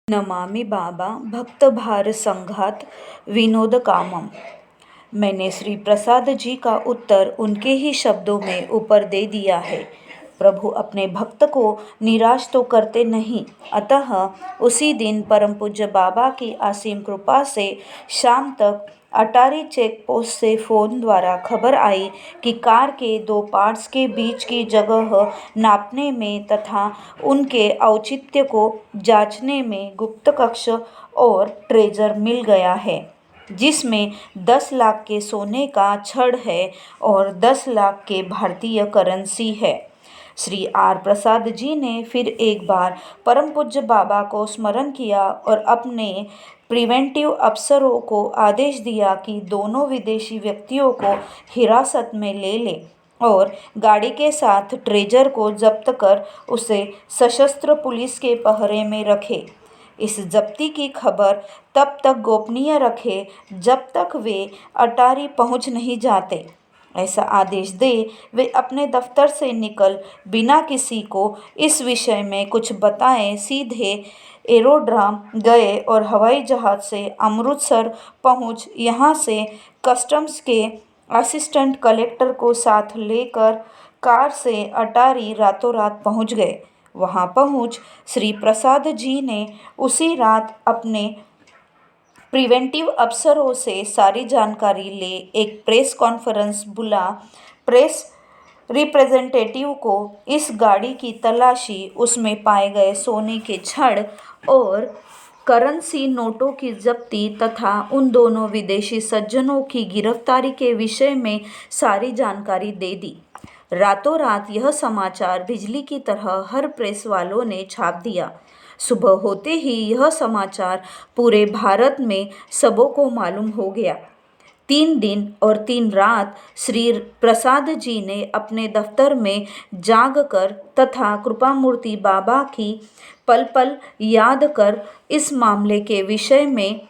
नमामि बाबा भक्त भार संघात विनोद कामम। मैंने श्री प्रसाद जी का उत्तर उनके ही शब्दों में ऊपर दे दिया है। प्रभु अपने भक्त को निराश तो करते नहीं। अतः उसी दिन परम पूज्य बाबा की असीम कृपा से शाम तक अटारी चेक पोस्ट से फ़ोन द्वारा खबर आई कि कार के दो पार्ट्स के बीच की जगह नापने में तथा उनके औचित्य को जांचने में गुप्त कक्ष और ट्रेजर मिल गया है, जिसमें 10 लाख के सोने का छड़ है और 10 लाख के भारतीय करेंसी है। श्री आर प्रसाद जी ने फिर एक बार परम पूज्य बाबा को स्मरण किया और अपने प्रिवेंटिव अफसरों को आदेश दिया कि दोनों विदेशी व्यक्तियों को हिरासत में ले ले और गाड़ी के साथ ट्रेजर को जब्त कर उसे सशस्त्र पुलिस के पहरे में रखे। इस जब्ती की खबर तब तक गोपनीय रखे जब तक वे अटारी पहुंच नहीं जाते। ऐसा आदेश दे वे अपने दफ्तर से निकल बिना किसी को इस विषय में कुछ बताए सीधे एरोड्रम गए और हवाई जहाज़ से अमृतसर पहुंच यहाँ से कस्टम्स के असिस्टेंट कलेक्टर को साथ लेकर कार से अटारी रातों रात पहुंच गए। वहां पहुंच श्री प्रसाद जी ने उसी रात अपने प्रिवेंटिव अफसरों से सारी जानकारी ले एक प्रेस कॉन्फ्रेंस बुला प्रेस रिप्रेजेंटेटिव को इस गाड़ी की तलाशी, उसमें पाए गए सोने के छड़ और करेंसी नोटों की जब्ती तथा उन दोनों विदेशी सज्जनों की गिरफ्तारी के विषय में सारी जानकारी दे दी। रातों रात यह समाचार बिजली की तरह हर प्रेस वालों ने छाप दिया। सुबह होते ही यह समाचार पूरे भारत में सबों को मालूम हो गया। 3 दिन और 3 रात श्री प्रसाद जी ने अपने दफ्तर में जाग कर तथा कृपामूर्ति बाबा की पल पल याद कर इस मामले के विषय में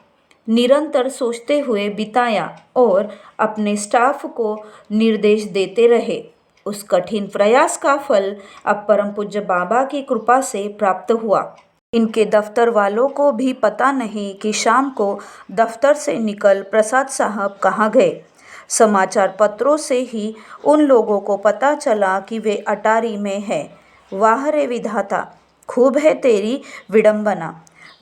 निरंतर सोचते हुए बिताया और अपने स्टाफ को निर्देश देते रहे। उस कठिन प्रयास का फल अब परम पूज्य बाबा की कृपा से प्राप्त हुआ। इनके दफ्तर वालों को भी पता नहीं कि शाम को दफ्तर से निकल प्रसाद साहब कहाँ गए। समाचार पत्रों से ही उन लोगों को पता चला कि वे अटारी में हैं। वाह रे विधाता, खूब है तेरी विडंबना।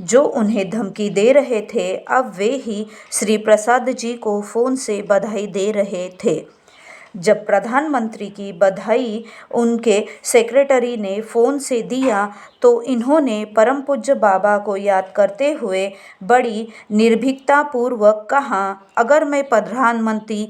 जो उन्हें धमकी दे रहे थे अब वे ही श्री प्रसाद जी को फ़ोन से बधाई दे रहे थे। जब प्रधानमंत्री की बधाई उनके सेक्रेटरी ने फ़ोन से दिया तो इन्होंने परम पूज्य बाबा को याद करते हुए बड़ी निर्भीकतापूर्वक कहा, अगर मैं प्रधानमंत्री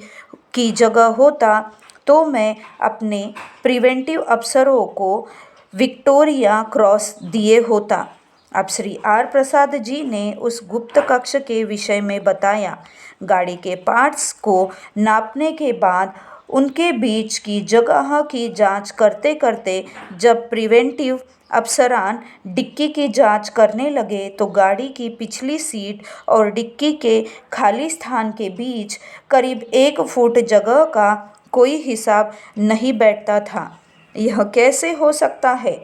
की जगह होता तो मैं अपने प्रिवेंटिव अफसरों को विक्टोरिया क्रॉस दिए होता। अब श्री आर प्रसाद जी ने उस गुप्त कक्ष के विषय में बताया। गाड़ी के पार्ट्स को नापने के बाद उनके बीच की जगह की जांच करते करते जब प्रिवेंटिव अफसरान डिक्की की जांच करने लगे तो गाड़ी की पिछली सीट और डिक्की के खाली स्थान के बीच करीब 1 फुट जगह का कोई हिसाब नहीं बैठता था। यह कैसे हो सकता है?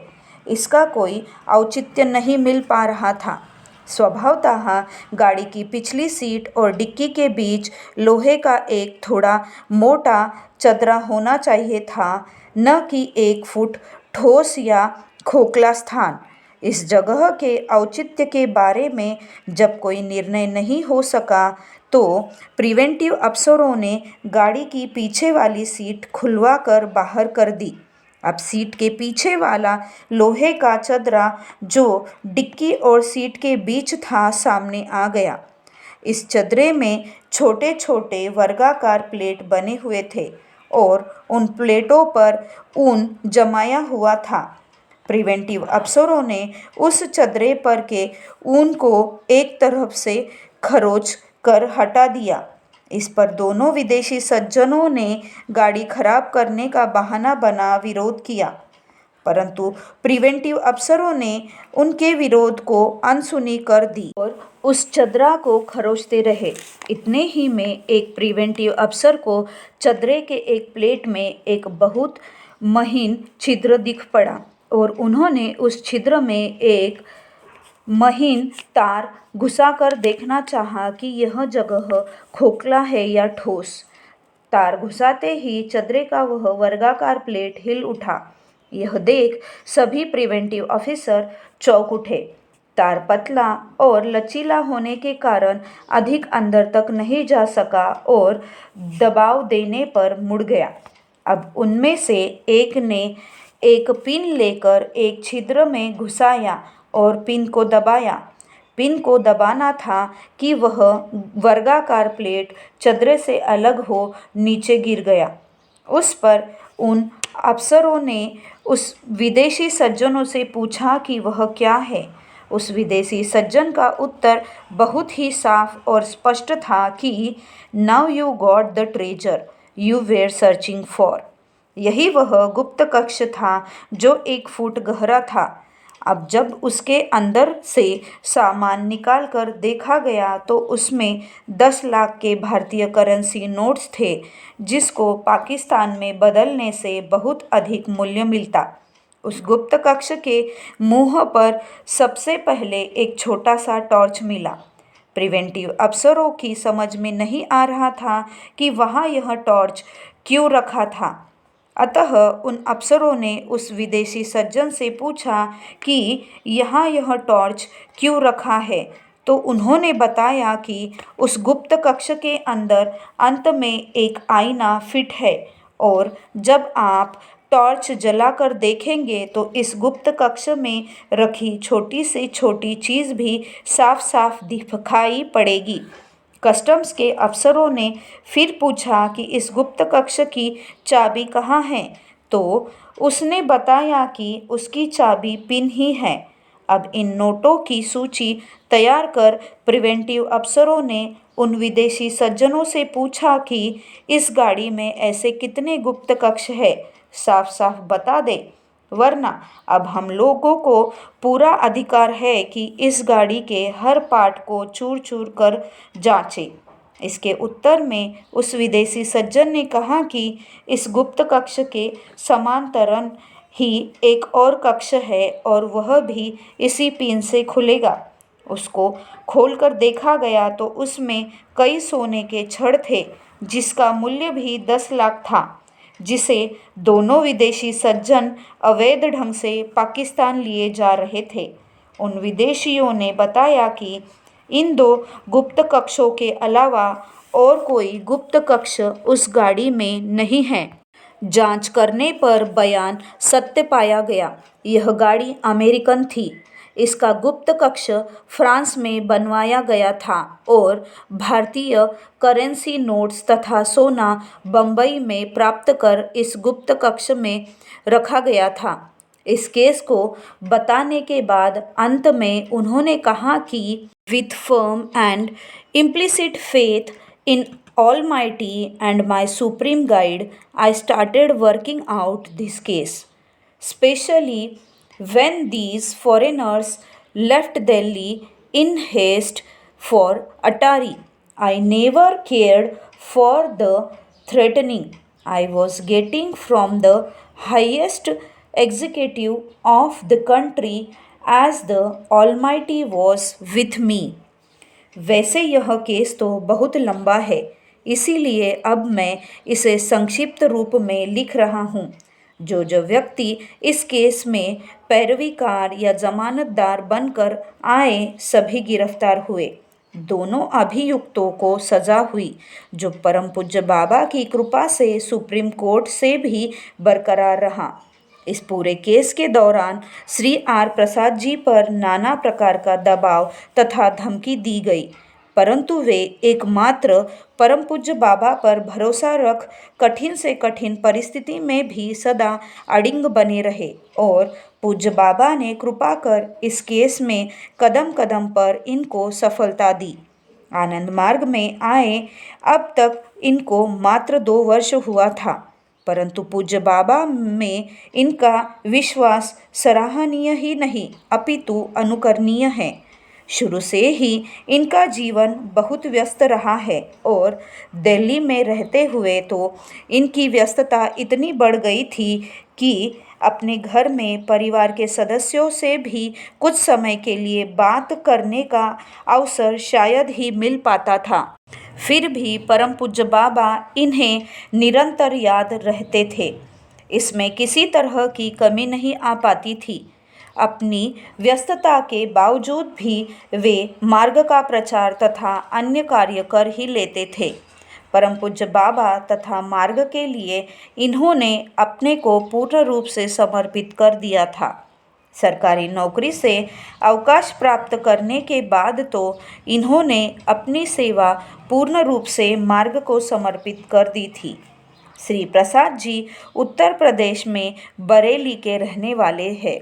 इसका कोई औचित्य नहीं मिल पा रहा था। स्वभावतः गाड़ी की पिछली सीट और डिक्की के बीच लोहे का एक थोड़ा मोटा चदरा होना चाहिए था, न कि 1 फुट ठोस या खोखला स्थान। इस जगह के औचित्य के बारे में जब कोई निर्णय नहीं हो सका तो प्रिवेंटिव अफसरों ने गाड़ी की पीछे वाली सीट खुलवा कर बाहर कर दी। अब सीट के पीछे वाला लोहे का चदरा जो डिक्की और सीट के बीच था सामने आ गया। इस चदरे में छोटे छोटे वर्गाकार प्लेट बने हुए थे और उन प्लेटों पर ऊन जमाया हुआ था। प्रिवेंटिव अफसरों ने उस चदरे पर के ऊन को एक तरफ से खरोच कर हटा दिया। इस पर दोनों विदेशी सज्जनों ने गाड़ी खराब करने का बहाना बना विरोध किया, परंतु प्रिवेंटिव अफसरों ने उनके विरोध को अनसुनी कर दी और उस चदरा को खरोचते रहे। इतने ही में एक प्रिवेंटिव अफसर को चदरे के एक प्लेट में एक बहुत महीन छिद्र दिख पड़ा और उन्होंने उस छिद्र में एक महीन तार घुसाकर देखना चाहा कि यह जगह खोखला है या ठोस। तार घुसाते ही चदरे का वह वर्गाकार प्लेट हिल उठा। यह देख सभी प्रिवेंटिव ऑफिसर चौंक उठे। तार पतला और लचीला होने के कारण अधिक अंदर तक नहीं जा सका और दबाव देने पर मुड़ गया। अब उनमें से एक ने एक पिन लेकर एक छिद्र में घुसाया और पिन को दबाया। पिन को दबाना था कि वह वर्गाकार प्लेट चदरे से अलग हो नीचे गिर गया। उस पर उन अफसरों ने उस विदेशी सज्जनों से पूछा कि वह क्या है। उस विदेशी सज्जन का उत्तर बहुत ही साफ और स्पष्ट था कि now you got the treasure you were searching for. यही वह गुप्त कक्ष था जो 1 फुट गहरा था। अब जब उसके अंदर से सामान निकाल कर देखा गया तो उसमें 10 लाख के भारतीय करेंसी नोट्स थे, जिसको पाकिस्तान में बदलने से बहुत अधिक मूल्य मिलता। उस गुप्त कक्ष के मुंह पर सबसे पहले एक छोटा सा टॉर्च मिला। प्रिवेंटिव अफसरों की समझ में नहीं आ रहा था कि वहाँ यह टॉर्च क्यों रखा था। अतः उन अफसरों ने उस विदेशी सज्जन से पूछा कि यहाँ यह टॉर्च क्यों रखा है। तो उन्होंने बताया कि उस गुप्त कक्ष के अंदर अंत में एक आईना फिट है और जब आप टॉर्च जलाकर देखेंगे तो इस गुप्त कक्ष में रखी छोटी से छोटी चीज़ भी साफ साफ दिखाई पड़ेगी। कस्टम्स के अफसरों ने फिर पूछा कि इस गुप्त कक्ष की चाबी कहाँ है, तो उसने बताया कि उसकी चाबी पिन ही है। अब इन नोटों की सूची तैयार कर प्रिवेंटिव अफसरों ने उन विदेशी सज्जनों से पूछा कि इस गाड़ी में ऐसे कितने गुप्त कक्ष है, साफ साफ बता दे, वरना अब हम लोगों को पूरा अधिकार है कि इस गाड़ी के हर पार्ट को चूर चूर कर जांचें। इसके उत्तर में उस विदेशी सज्जन ने कहा कि इस गुप्त कक्ष के समांतरन ही एक और कक्ष है और वह भी इसी पिन से खुलेगा। उसको खोलकर देखा गया तो उसमें कई सोने के छड़ थे, जिसका मूल्य भी 10 लाख था, जिसे दोनों विदेशी सज्जन अवैध ढंग से पाकिस्तान लिए जा रहे थे। उन विदेशियों ने बताया कि इन 2 गुप्त कक्षों के अलावा और कोई गुप्त कक्ष उस गाड़ी में नहीं है। जांच करने पर बयान सत्य पाया गया। यह गाड़ी अमेरिकन थी। इसका गुप्त कक्ष फ्रांस में बनवाया गया था और भारतीय करेंसी नोट्स तथा सोना बम्बई में प्राप्त कर इस गुप्त कक्ष में रखा गया था। इस केस को बताने के बाद अंत में उन्होंने कहा कि with firm and implicit faith in Almighty and my supreme guide, I started working out this case, especially when these foreigners left Delhi in haste for Atari. I never cared for the threatening I was getting from the highest executive of the country, as the Almighty was with me. वैसे यह case तो बहुत लंबा है, इसीलिए अब मैं इसे संक्षिप्त रूप में लिख रहा हूँ। जो व्यक्ति इस केस में पैरवीकार या जमानतदार बनकर आए सभी गिरफ्तार हुए। दोनों अभियुक्तों को सजा हुई, जो परम पूज्य बाबा की कृपा से सुप्रीम कोर्ट से भी बरकरार रहा। इस पूरे केस के दौरान श्री आर प्रसाद जी पर नाना प्रकार का दबाव तथा धमकी दी गई, परंतु वे एकमात्र परम पूज्य बाबा पर भरोसा रख कठिन से कठिन परिस्थिति में भी सदा अडिग बने रहे और पूज्य बाबा ने कृपा कर इस केस में कदम कदम पर इनको सफलता दी। आनंद मार्ग में आए अब तक इनको मात्र 2 वर्ष हुआ था, परंतु पूज्य बाबा में इनका विश्वास सराहनीय ही नहीं अपितु अनुकरणीय है। शुरू से ही इनका जीवन बहुत व्यस्त रहा है और दिल्ली में रहते हुए तो इनकी व्यस्तता इतनी बढ़ गई थी कि अपने घर में परिवार के सदस्यों से भी कुछ समय के लिए बात करने का अवसर शायद ही मिल पाता था। फिर भी परम पूज्य बाबा इन्हें निरंतर याद रहते थे। इसमें किसी तरह की कमी नहीं आ पाती थी। अपनी व्यस्तता के बावजूद भी वे मार्ग का प्रचार तथा अन्य कार्य कर ही लेते थे। परम पूज्य बाबा तथा मार्ग के लिए इन्होंने अपने को पूर्ण रूप से समर्पित कर दिया था। सरकारी नौकरी से अवकाश प्राप्त करने के बाद तो इन्होंने अपनी सेवा पूर्ण रूप से मार्ग को समर्पित कर दी थी। श्री प्रसाद जी उत्तर प्रदेश में बरेली के रहने वाले हैं।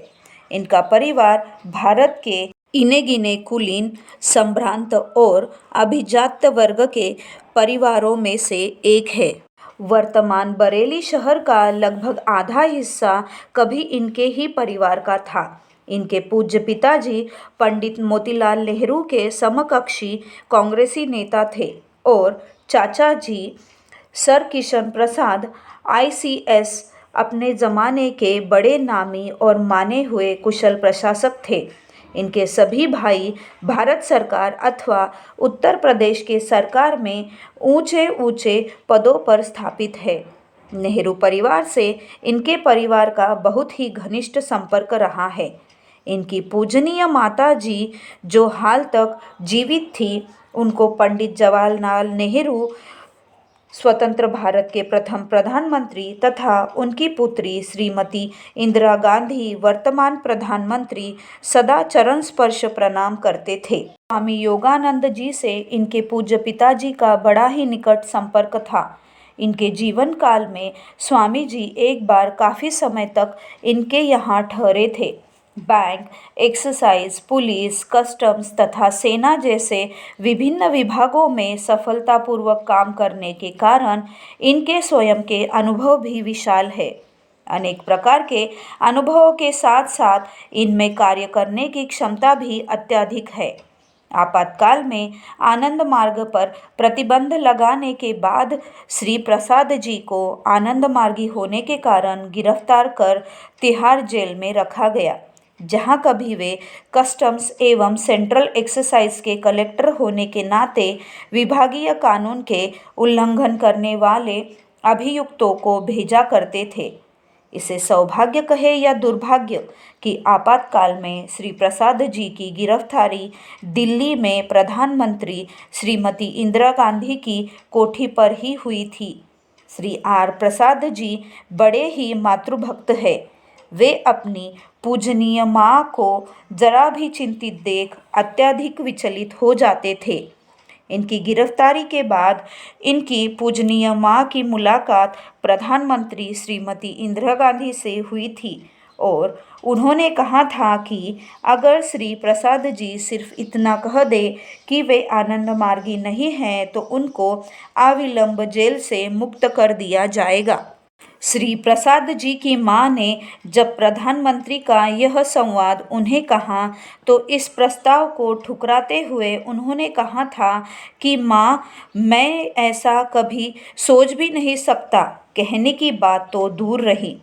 इनका परिवार भारत के इने गिने कुलीन, संभ्रांत और अभिजात वर्ग के परिवारों में से एक है। वर्तमान बरेली शहर का लगभग आधा हिस्सा कभी इनके ही परिवार का था। इनके पूज्य पिताजी पंडित मोतीलाल नेहरू के समकक्षी कांग्रेसी नेता थे और चाचा जी सर किशन प्रसाद ICS अपने ज़माने के बड़े नामी और माने हुए कुशल प्रशासक थे। इनके सभी भाई भारत सरकार अथवा उत्तर प्रदेश के सरकार में ऊंचे ऊंचे पदों पर स्थापित है। नेहरू परिवार से इनके परिवार का बहुत ही घनिष्ठ संपर्क रहा है। इनकी पूजनीय माता जी जो हाल तक जीवित थी, उनको पंडित जवाहरलाल नेहरू स्वतंत्र भारत के प्रथम प्रधानमंत्री तथा उनकी पुत्री श्रीमती इंदिरा गांधी वर्तमान प्रधानमंत्री सदा चरण स्पर्श प्रणाम करते थे। स्वामी योगानंद जी से इनके पूज्य पिताजी का बड़ा ही निकट संपर्क था। इनके जीवन काल में स्वामी जी एक बार काफ़ी समय तक इनके यहाँ ठहरे थे। बैंक, एक्साइज, पुलिस, कस्टम्स तथा सेना जैसे विभिन्न विभागों में सफलतापूर्वक काम करने के कारण इनके स्वयं के अनुभव भी विशाल है। अनेक प्रकार के अनुभवों के साथ साथ इनमें कार्य करने की क्षमता भी अत्यधिक है। आपातकाल में आनंद मार्ग पर प्रतिबंध लगाने के बाद श्री प्रसाद जी को आनंद मार्गी होने के कारण गिरफ्तार कर तिहाड़ जेल में रखा गया, जहां कभी वे कस्टम्स एवं सेंट्रल एक्साइज के कलेक्टर होने के नाते विभागीय कानून के उल्लंघन करने वाले अभियुक्तों को भेजा करते थे। इसे सौभाग्य कहे या दुर्भाग्य कि आपातकाल में श्री प्रसाद जी की गिरफ्तारी दिल्ली में प्रधानमंत्री श्रीमती इंदिरा गांधी की कोठी पर ही हुई थी। श्री R प्रसाद जी बड़े ही मातृभक्त है। वे अपनी पूजनीय माँ को जरा भी चिंतित देख अत्यधिक विचलित हो जाते थे। इनकी गिरफ्तारी के बाद इनकी पूजनीय माँ की मुलाकात प्रधानमंत्री श्रीमती इंदिरा गांधी से हुई थी और उन्होंने कहा था कि अगर श्री प्रसाद जी सिर्फ इतना कह दे कि वे आनंद मार्गी नहीं हैं तो उनको अविलंब जेल से मुक्त कर दिया जाएगा। श्री प्रसाद जी की मां ने जब प्रधानमंत्री का यह संवाद उन्हें कहा तो इस प्रस्ताव को ठुकराते हुए उन्होंने कहा था कि मां, मैं ऐसा कभी सोच भी नहीं सकता। कहने की बात तो दूर रही।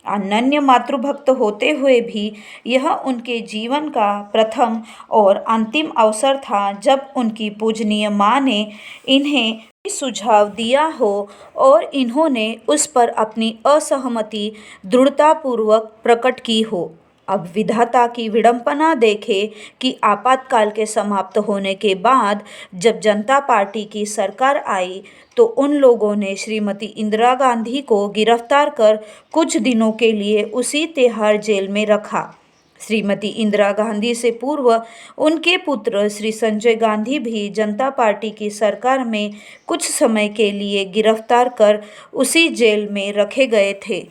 अनन्य मातृभक्त होते हुए भी यह उनके जीवन का प्रथम और अंतिम अवसर था जब उनकी पूजनीय मां ने इन्हें सुझाव दिया हो और इन्होंने उस पर अपनी असहमति दृढ़तापूर्वक प्रकट की हो। अब विधाता की विडंबना देखे कि आपातकाल के समाप्त होने के बाद जब जनता पार्टी की सरकार आई तो उन लोगों ने श्रीमती इंदिरा गांधी को गिरफ्तार कर कुछ दिनों के लिए उसी तिहाड़ जेल में रखा। श्रीमती इंदिरा गांधी से पूर्व उनके पुत्र श्री संजय गांधी भी जनता पार्टी की सरकार में कुछ समय के लिए गिरफ्तार कर उसी जेल में रखे गए थे।